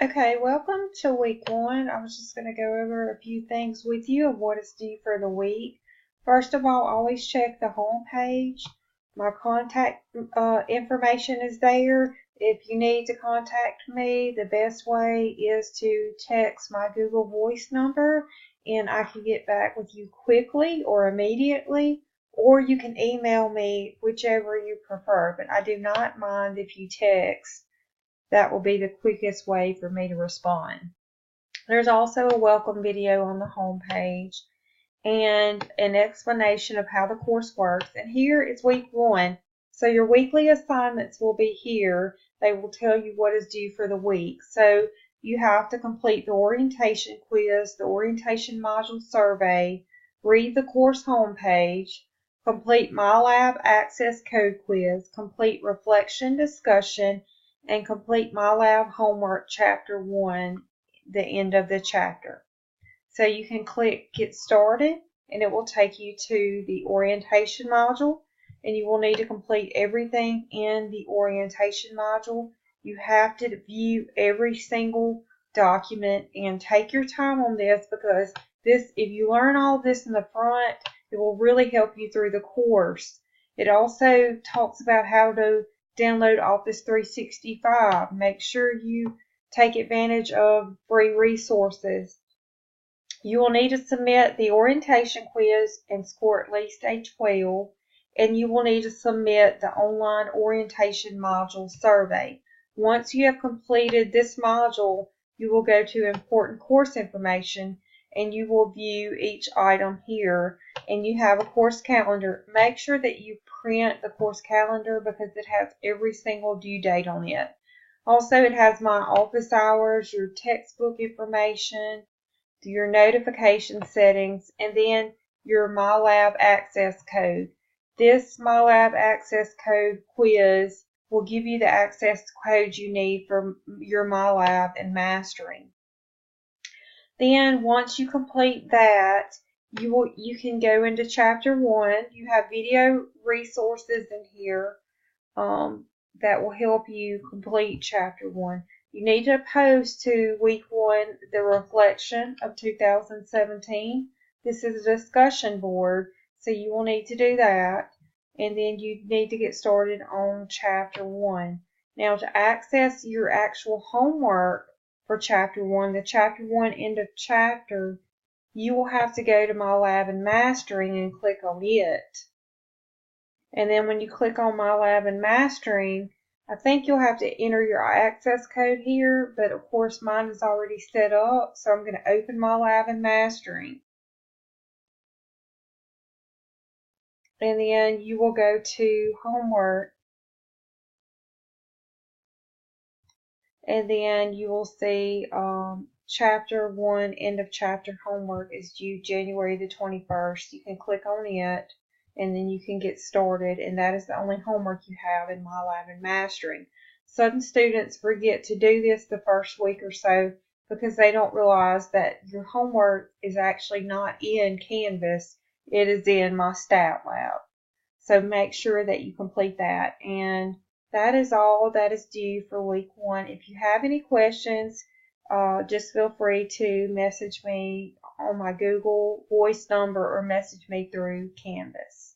Okay, welcome to week one. I was just going to go over a few things with you of what is due for the week. First of all, always check the home page. My contact information is there. If you need to contact me, the best way is to text my Google Voice number and I can get back with you quickly or immediately, or you can email me, whichever you prefer. But I do not mind if you text. That will be the quickest way for me to respond. There's also a welcome video on the home page and an explanation of how the course works. And here is week one. So your weekly assignments will be here. They will tell you what is due for the week. So you have to complete the orientation quiz, the orientation module survey, read the course homepage, complete MyLab Access Code quiz, complete reflection discussion, and complete MyLab homework chapter 1, the end of the chapter. So you can click Get Started and it will take you to the orientation module, and you will need to complete everything in the orientation module. You have to view every single document and take your time on this, because if you learn all this in the front, it will really help you through the course. It also talks about how to download Office 365. Make sure you take advantage of free resources. You will need to submit the orientation quiz and score at least a 12, and you will need to submit the online orientation module survey. Once you have completed this module, you will go to important course information and you will view each item here, and you have a course calendar. Make sure that you print the course calendar because it has every single due date on it. Also, it has my office hours, your textbook information, your notification settings, and then your MyLab access code. This MyLab access code quiz will give you the access code you need for your MyLab and mastering. Then once you complete that, you can go into chapter 1. You have video resources in here that will help you complete chapter 1. You need to post to week 1 the reflection of 2017. This is a discussion board, so you will need to do that. And then you need to get started on chapter 1. Now, to access your actual homework for chapter 1, the chapter 1 end of chapter, you will have to go to MyLab and Mastering and click on it. And then when you click on MyLab and Mastering, I think you'll have to enter your access code here, but of course mine is already set up, so I'm going to open MyLab and Mastering. And then you will go to Homework, and then you will see chapter 1 end of chapter homework is due January the 21st. You can click on it and then you can get started, and that is the only homework you have in MyLab and Mastering. Some students forget to do this the first week or so because they don't realize that your homework is actually not in Canvas, it is in MyStatLab. So make sure that you complete that. And that is all that is due for week 1. If you have any questions, just feel free to message me on my Google Voice number or message me through Canvas.